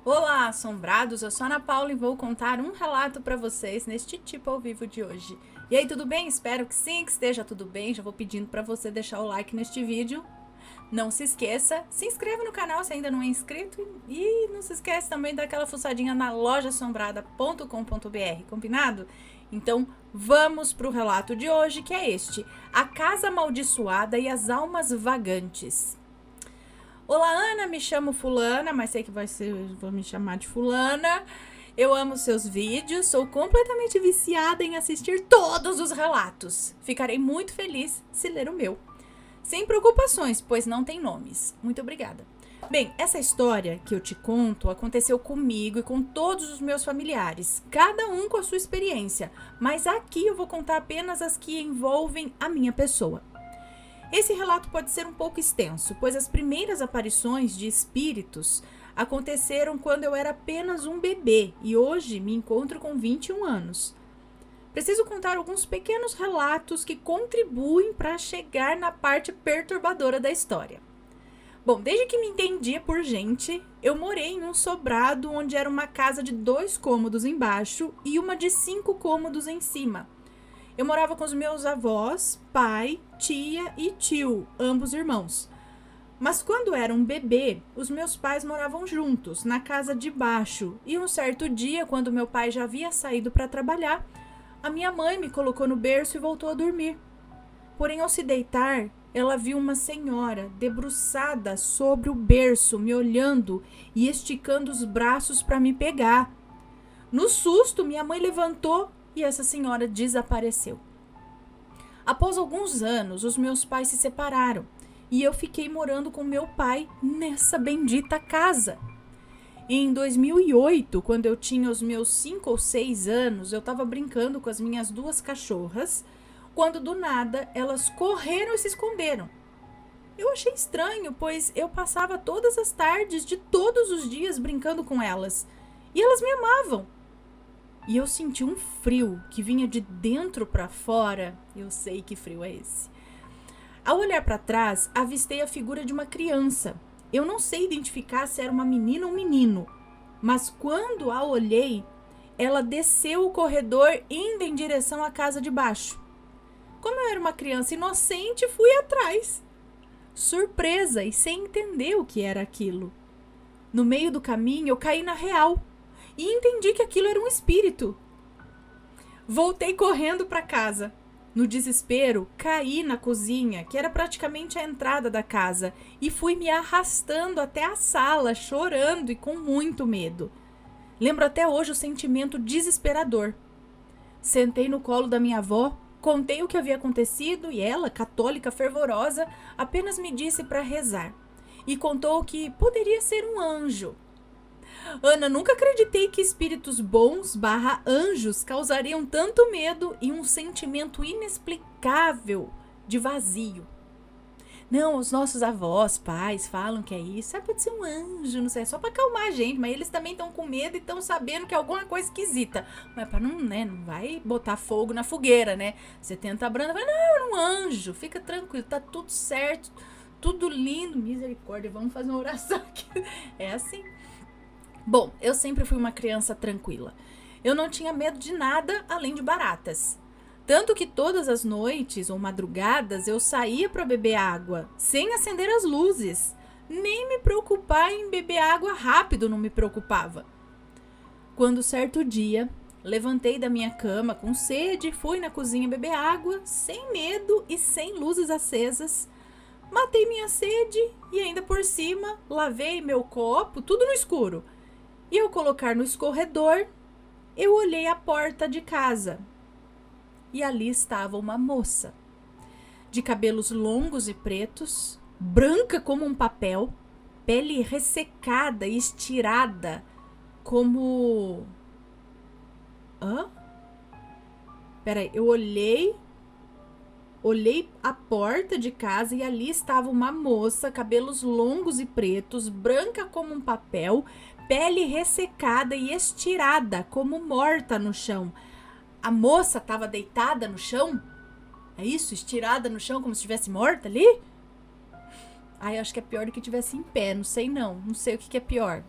Olá, assombrados! Eu sou a Ana Paula e vou contar um relato para vocês neste tipo ao vivo de hoje. E aí, tudo bem? Espero que sim, que esteja tudo bem. Já vou pedindo para você deixar o like neste vídeo. Não se esqueça, se inscreva no canal se ainda não é inscrito e não se esqueça também de dar aquela fuçadinha na lojaassombrada.com.br, combinado? Então, vamos para o relato de hoje, que é este: A Casa Amaldiçoada e as Almas Vagantes. Olá, Ana, me chamo Fulana, mas sei que vou me chamar de Fulana. Eu amo seus vídeos, sou completamente viciada em assistir todos os relatos. Ficarei muito feliz se ler o meu. Sem preocupações, pois não tem nomes. Muito obrigada. Bem, essa história que eu te conto aconteceu comigo e com todos os meus familiares, cada um com a sua experiência, mas aqui eu vou contar apenas as que envolvem a minha pessoa. Esse relato pode ser um pouco extenso, pois as primeiras aparições de espíritos aconteceram quando eu era apenas um bebê e hoje me encontro com 21 anos. Preciso contar alguns pequenos relatos que contribuem para chegar na parte perturbadora da história. Bom, desde que me entendia por gente, eu morei em um sobrado onde era uma casa de 2 cômodos embaixo e uma de 5 cômodos em cima. Eu morava com os meus avós, pai, tia e tio, ambos irmãos. Mas quando era um bebê, os meus pais moravam juntos, na casa de baixo. E um certo dia, quando meu pai já havia saído para trabalhar, a minha mãe me colocou no berço e voltou a dormir. Porém, ao se deitar, ela viu uma senhora debruçada sobre o berço, me olhando e esticando os braços para me pegar. No susto, minha mãe levantou e essa senhora desapareceu. Após alguns anos, os meus pais se separaram e eu fiquei morando com meu pai nessa bendita casa. Em 2008, quando eu tinha os meus 5 ou 6 anos, eu estava brincando com as minhas 2 cachorras, quando do nada elas correram e se esconderam. Eu achei estranho, pois eu passava todas as tardes de todos os dias brincando com elas e elas me amavam. E eu senti um frio que vinha de dentro para fora. Eu sei que frio é esse. Ao olhar para trás, avistei a figura de uma criança. Eu não sei identificar se era uma menina ou um menino, mas quando a olhei, ela desceu o corredor indo em direção à casa de baixo. Como eu era uma criança inocente, fui atrás, surpresa e sem entender o que era aquilo. No meio do caminho, eu caí na real e entendi que aquilo era um espírito. Voltei correndo para casa. No desespero, caí na cozinha, que era praticamente a entrada da casa, e fui me arrastando até a sala, chorando e com muito medo. Lembro até hoje o sentimento desesperador. Sentei no colo da minha avó, contei o que havia acontecido e ela, católica fervorosa, apenas me disse para rezar. E contou que poderia ser um anjo. Ana, nunca acreditei que espíritos bons / anjos causariam tanto medo e um sentimento inexplicável de vazio. Não, os nossos avós, pais falam que é isso. Pode ser um anjo, não sei, é só pra acalmar a gente, mas eles também estão com medo e estão sabendo que é alguma coisa esquisita. Mas pra não, né, não vai botar fogo na fogueira, né? Você tenta branda, vai, não, é um anjo, fica tranquilo, tá tudo certo, tudo lindo, misericórdia, vamos fazer uma oração aqui. É assim. Bom, eu sempre fui uma criança tranquila. Eu não tinha medo de nada além de baratas. Tanto que todas as noites ou madrugadas eu saía para beber água, sem acender as luzes. Nem me preocupar em beber água rápido não me preocupava. Quando certo dia, levantei da minha cama com sede, fui na cozinha beber água, sem medo e sem luzes acesas. Matei minha sede e ainda por cima lavei meu copo, tudo no escuro. E ao colocar no escorredor, eu olhei a porta de casa. E ali estava uma moça, de cabelos longos e pretos, branca como um papel, pele ressecada e estirada como... Peraí, eu olhei a porta de casa e ali estava uma moça, cabelos longos e pretos, branca como um papel, pele ressecada e estirada, como morta no chão. A moça estava deitada no chão? É isso? Estirada no chão como se estivesse morta ali? Ai, acho que é pior do que estivesse em pé, não sei não. Não sei o que é pior.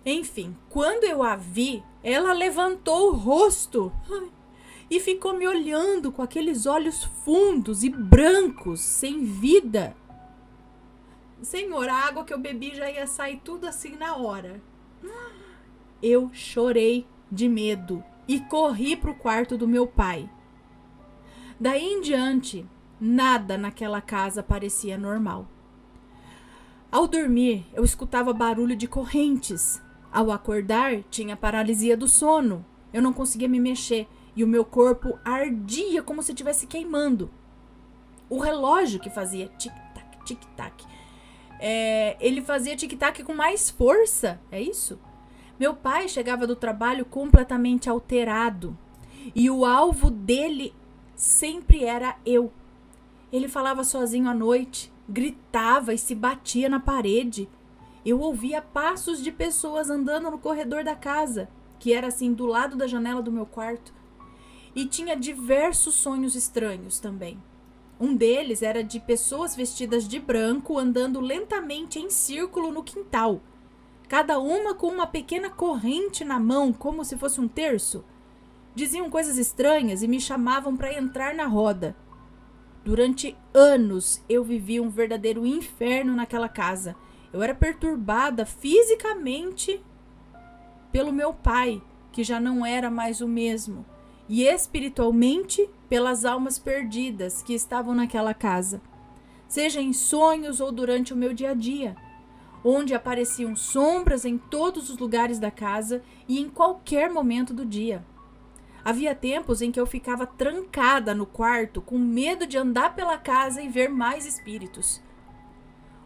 Enfim, quando eu a vi, ela levantou o rosto e ficou me olhando com aqueles olhos fundos e brancos, sem vida. Senhor, a água que eu bebi já ia sair tudo assim na hora. Eu chorei de medo e corri para o quarto do meu pai. Daí em diante, nada naquela casa parecia normal. Ao dormir, eu escutava barulho de correntes. Ao acordar, tinha paralisia do sono. Eu não conseguia me mexer e o meu corpo ardia como se estivesse queimando. O relógio que fazia tic-tac, tic-tac, ele fazia tic-tac com mais força, é isso? Meu pai chegava do trabalho completamente alterado e o alvo dele sempre era eu. Ele falava sozinho à noite, gritava e se batia na parede. Eu ouvia passos de pessoas andando no corredor da casa, que era assim do lado da janela do meu quarto. E tinha diversos sonhos estranhos também. Um deles era de pessoas vestidas de branco andando lentamente em círculo no quintal. Cada uma com uma pequena corrente na mão, como se fosse um terço. Diziam coisas estranhas e me chamavam para entrar na roda. Durante anos eu vivi um verdadeiro inferno naquela casa. Eu era perturbada fisicamente pelo meu pai, que já não era mais o mesmo, e espiritualmente pelas almas perdidas que estavam naquela casa, seja em sonhos ou durante o meu dia a dia, onde apareciam sombras em todos os lugares da casa e em qualquer momento do dia. Havia tempos em que eu ficava trancada no quarto com medo de andar pela casa e ver mais espíritos.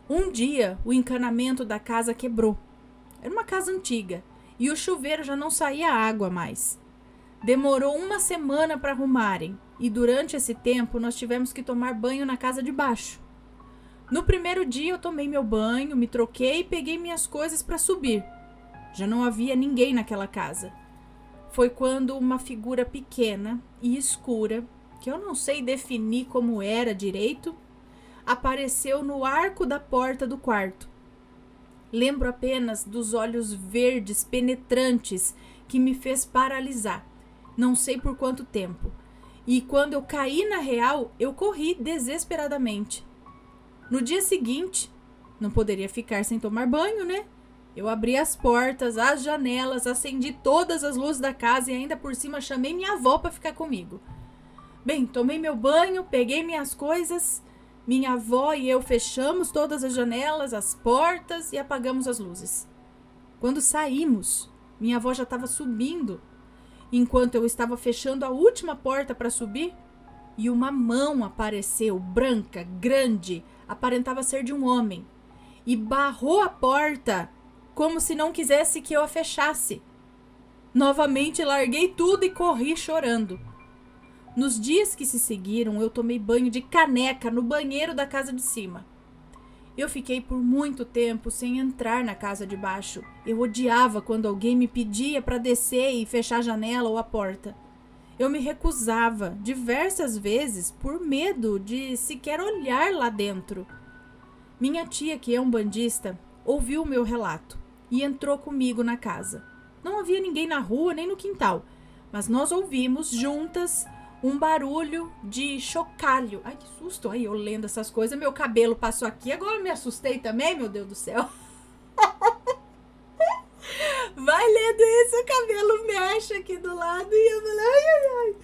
Um dia, o encanamento da casa quebrou. Era uma casa antiga e o chuveiro já não saía água mais. Demorou uma semana para arrumarem e durante esse tempo nós tivemos que tomar banho na casa de baixo. No primeiro dia eu tomei meu banho, me troquei e peguei minhas coisas para subir. Já não havia ninguém naquela casa. Foi quando uma figura pequena e escura, que eu não sei definir como era direito, apareceu no arco da porta do quarto. Lembro apenas dos olhos verdes penetrantes que me fez paralisar, não sei por quanto tempo. E quando eu caí na real, eu corri desesperadamente. No dia seguinte, não poderia ficar sem tomar banho, né? Eu abri as portas, as janelas, acendi todas as luzes da casa e ainda por cima chamei minha avó para ficar comigo. Bem, tomei meu banho, peguei minhas coisas, minha avó e eu fechamos todas as janelas, as portas e apagamos as luzes. Quando saímos, minha avó já estava subindo, enquanto eu estava fechando a última porta para subir, e uma mão apareceu, branca, grande, aparentava ser de um homem, e barrou a porta como se não quisesse que eu a fechasse. Novamente larguei tudo e corri chorando. Nos dias que se seguiram, eu tomei banho de caneca no banheiro da casa de cima. Eu fiquei por muito tempo sem entrar na casa de baixo. Eu odiava quando alguém me pedia para descer e fechar a janela ou a porta. Eu me recusava diversas vezes por medo de sequer olhar lá dentro. Minha tia, que é umbandista, ouviu o meu relato e entrou comigo na casa. Não havia ninguém na rua nem no quintal, mas nós ouvimos juntas um barulho de chocalho. Ai, que susto! Ai, eu lendo essas coisas, meu cabelo passou aqui, agora eu me assustei também, meu Deus do céu. Vai lendo isso, o cabelo mexe aqui do lado e eu falei, ai.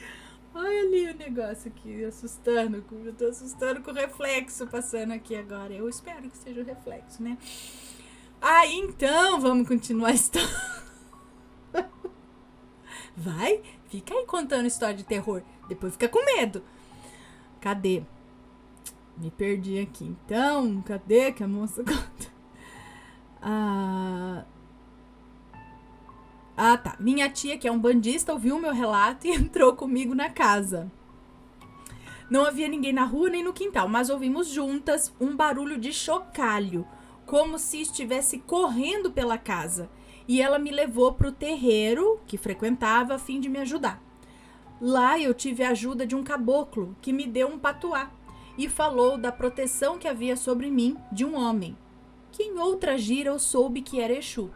Olha ali o negócio aqui, assustando. Eu tô assustando com o reflexo passando aqui agora. Eu espero que seja o reflexo, né? Então, vamos continuar a história. Vai, fica aí contando história de terror. Depois fica com medo. Cadê? Me perdi aqui. Então, cadê que a moça conta? Tá. Minha tia, que é umbandista, ouviu meu relato e entrou comigo na casa. Não havia ninguém na rua nem no quintal, mas ouvimos juntas um barulho de chocalho, como se estivesse correndo pela casa. E ela me levou para o terreiro que frequentava a fim de me ajudar. Lá eu tive a ajuda de um caboclo que me deu um patuá e falou da proteção que havia sobre mim de um homem, que em outra gira eu soube que era Exu.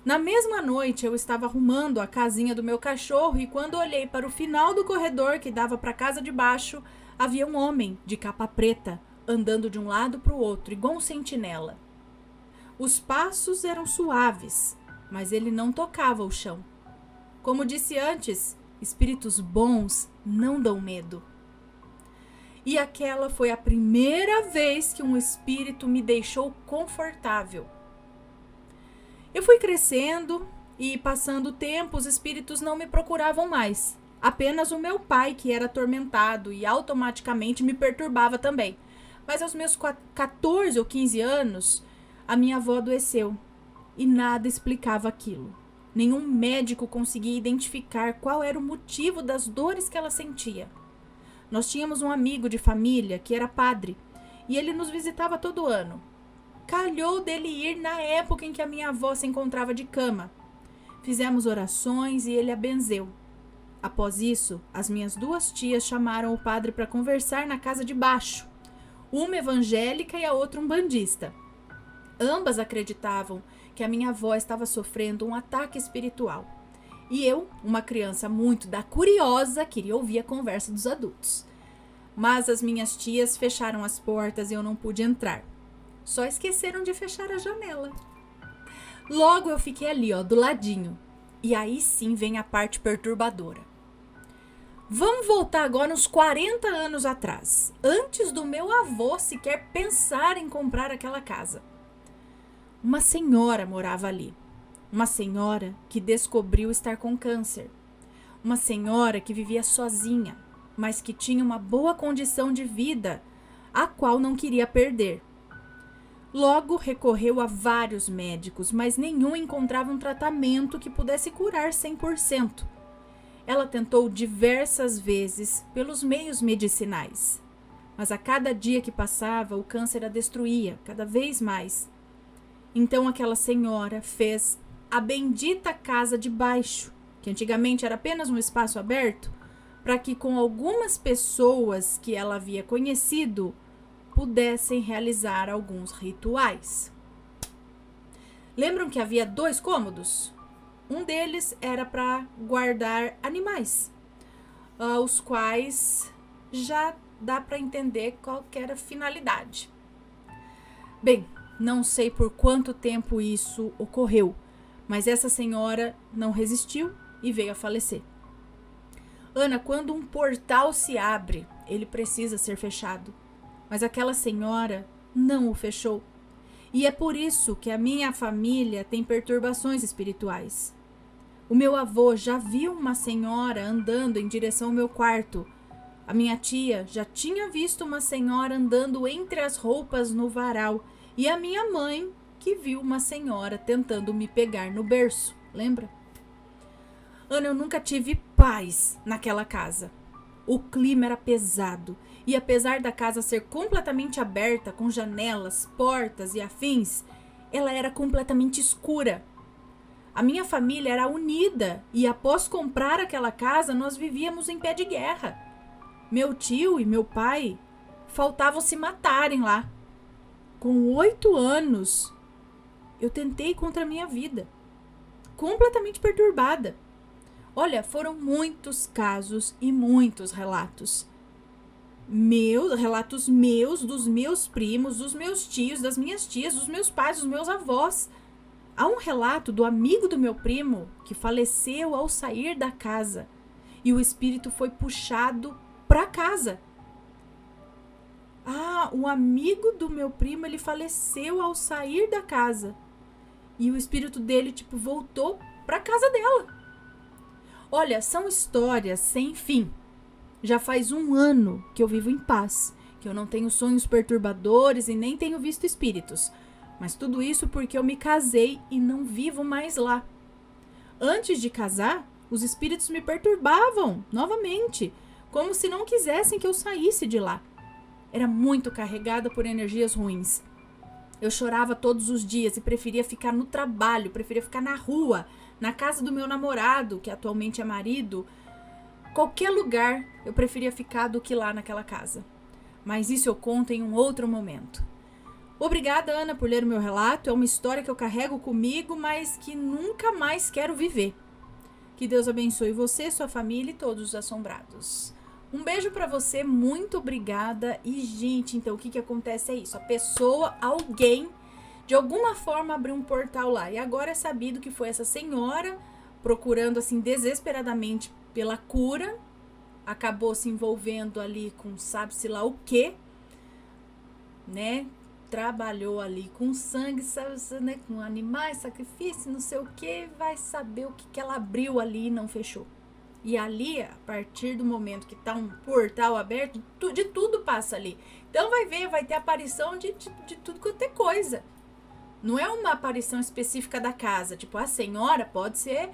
Na mesma noite, eu estava arrumando a casinha do meu cachorro e quando olhei para o final do corredor que dava para a casa de baixo, havia um homem de capa preta andando de um lado para o outro, igual um sentinela. Os passos eram suaves, mas ele não tocava o chão. Como disse antes, espíritos bons não dão medo. E aquela foi a primeira vez que um espírito me deixou confortável. Eu fui crescendo e, passando o tempo, os espíritos não me procuravam mais. Apenas o meu pai, que era atormentado e automaticamente me perturbava também. Mas aos meus 14 ou 15 anos, a minha avó adoeceu e nada explicava aquilo. Nenhum médico conseguia identificar qual era o motivo das dores que ela sentia. Nós tínhamos um amigo de família que era padre e ele nos visitava todo ano. Calhou dele ir na época em que a minha avó se encontrava de cama. Fizemos orações e ele a benzeu. Após isso, as minhas 2 tias chamaram o padre para conversar na casa de baixo. Uma evangélica e a outra umbandista. Ambas acreditavam que a minha avó estava sofrendo um ataque espiritual. E eu, uma criança muito curiosa, queria ouvir a conversa dos adultos. Mas as minhas tias fecharam as portas e eu não pude entrar. Só esqueceram de fechar a janela. Logo eu fiquei ali, do ladinho. E aí sim vem a parte perturbadora. Vamos voltar agora uns 40 anos atrás, antes do meu avô sequer pensar em comprar aquela casa. Uma senhora morava ali. Uma senhora que descobriu estar com câncer. Uma senhora que vivia sozinha, mas que tinha uma boa condição de vida, a qual não queria perder. Logo recorreu a vários médicos, mas nenhum encontrava um tratamento que pudesse curar 100%. Ela tentou diversas vezes pelos meios medicinais, mas a cada dia que passava o câncer a destruía cada vez mais. Então aquela senhora fez a bendita casa de baixo, que antigamente era apenas um espaço aberto, para que com algumas pessoas que ela havia conhecido pudessem realizar alguns rituais. Lembram que havia 2 cômodos? Um deles era para guardar animais, os quais já dá para entender qual que era a finalidade. Bem, não sei por quanto tempo isso ocorreu, mas essa senhora não resistiu e veio a falecer. Ana, quando um portal se abre, ele precisa ser fechado. Mas aquela senhora não o fechou. E é por isso que a minha família tem perturbações espirituais. O meu avô já viu uma senhora andando em direção ao meu quarto. A minha tia já tinha visto uma senhora andando entre as roupas no varal. E a minha mãe que viu uma senhora tentando me pegar no berço. Lembra? Ana, eu nunca tive paz naquela casa. O clima era pesado. E apesar da casa ser completamente aberta, com janelas, portas e afins, ela era completamente escura. A minha família era unida e após comprar aquela casa, nós vivíamos em pé de guerra. Meu tio e meu pai faltavam se matarem lá. Com 8 anos, eu tentei contra a minha vida, completamente perturbada. Olha, foram muitos casos e muitos relatos. Relatos meus, dos meus primos, dos meus tios, das minhas tias, dos meus pais, dos meus avós. Há um relato do amigo do meu primo que faleceu ao sair da casa e o espírito foi puxado para casa. O amigo do meu primo, ele faleceu ao sair da casa e o espírito dele, voltou para casa dela. Olha, são histórias sem fim. Já faz 1 ano que eu vivo em paz, que eu não tenho sonhos perturbadores e nem tenho visto espíritos. Mas tudo isso porque eu me casei e não vivo mais lá. Antes de casar, os espíritos me perturbavam novamente, como se não quisessem que eu saísse de lá. Era muito carregada por energias ruins. Eu chorava todos os dias e preferia ficar no trabalho, preferia ficar na rua, na casa do meu namorado, que atualmente é marido. Qualquer lugar eu preferia ficar do que lá naquela casa. Mas isso eu conto em um outro momento. Obrigada, Ana, por ler o meu relato. É uma história que eu carrego comigo, mas que nunca mais quero viver. Que Deus abençoe você, sua família e todos os assombrados. Um beijo pra você, muito obrigada. E, gente, então o que acontece é isso. A pessoa, alguém, de alguma forma abriu um portal lá. E agora é sabido que foi essa senhora procurando, assim, desesperadamente pela cura. Acabou se envolvendo ali com sabe-se lá o quê, né? Trabalhou ali com sangue, né? Com animais, sacrifício, não sei o que. Vai saber o que ela abriu ali e não fechou. E ali, a partir do momento que tá um portal aberto, de tudo passa ali. Então vai ter aparição de tudo quanto é coisa. Não é uma aparição específica da casa. Tipo, a senhora pode ser...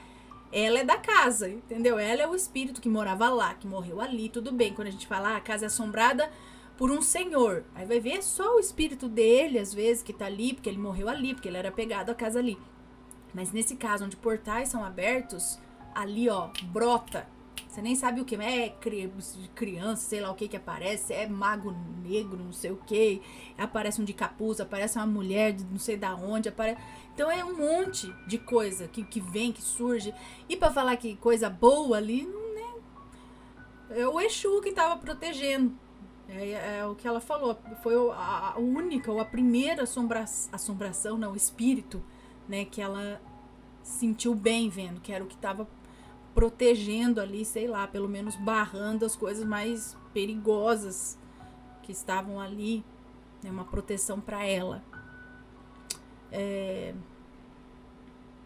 Ela é da casa, entendeu? Ela é o espírito que morava lá, que morreu ali, tudo bem. Quando a gente fala, a casa é assombrada por um senhor. Aí vai ver só o espírito dele, às vezes, que tá ali, porque ele morreu ali, porque ele era pegado à casa ali. Mas nesse caso, onde portais são abertos, ali, ó, brota. Você nem sabe o que é criança, sei lá o que aparece, é mago negro, não sei o que, aparece um de capuz, aparece uma mulher de não sei da onde, aparece... Então é um monte de coisa que vem, que surge. E pra falar que coisa boa ali, né? É o Exu que tava protegendo. É o que ela falou. Foi a única, ou a primeira assombração, não, espírito, né? Que ela sentiu bem vendo, que era o que tava protegendo ali, sei lá, pelo menos barrando as coisas mais perigosas que estavam ali, né, uma proteção para ela.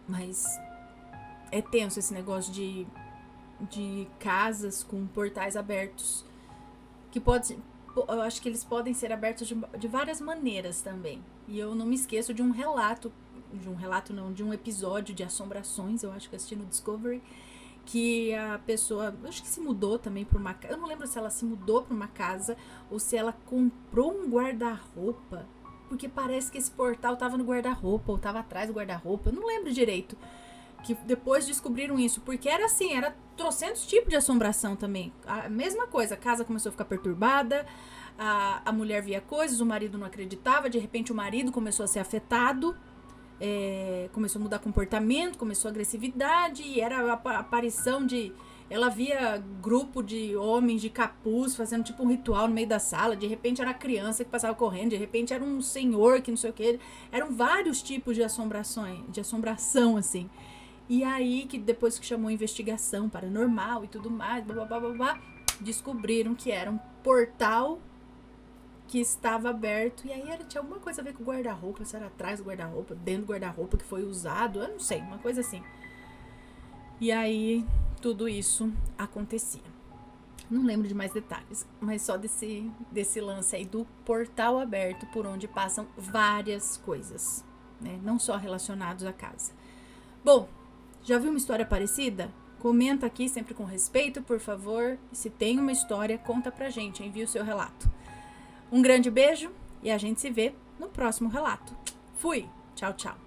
Mas é tenso esse negócio de casas com portais abertos, que eu acho que eles podem ser abertos de várias maneiras também. E eu não me esqueço de um episódio de assombrações, eu acho que eu assisti no Discovery, que a pessoa, acho que se mudou também para uma casa, eu não lembro se ela se mudou para uma casa ou se ela comprou um guarda-roupa, porque parece que esse portal tava no guarda-roupa ou tava atrás do guarda-roupa, eu não lembro direito, que depois descobriram isso, porque era assim, era trocentos tipos de assombração também, a mesma coisa, a casa começou a ficar perturbada, a mulher via coisas, o marido não acreditava, de repente o marido começou a ser afetado, começou a mudar comportamento, começou a agressividade, e era a aparição de... Ela via grupo de homens de capuz fazendo tipo um ritual no meio da sala, de repente era a criança que passava correndo, de repente era um senhor que não sei o que, eram vários tipos de assombração, assim. E aí, que depois que chamou investigação paranormal e tudo mais, blá, blá, blá, blá, descobriram que era um portal que estava aberto, e aí tinha alguma coisa a ver com o guarda-roupa, se era atrás do guarda-roupa, dentro do guarda-roupa que foi usado, eu não sei, uma coisa assim. E aí, tudo isso acontecia. Não lembro de mais detalhes, mas só desse lance aí do portal aberto por onde passam várias coisas, né? Não só relacionados à casa. Bom, já viu uma história parecida? Comenta aqui sempre com respeito, por favor. Se tem uma história, conta pra gente, envia o seu relato. Um grande beijo e a gente se vê no próximo relato. Fui! Tchau, tchau.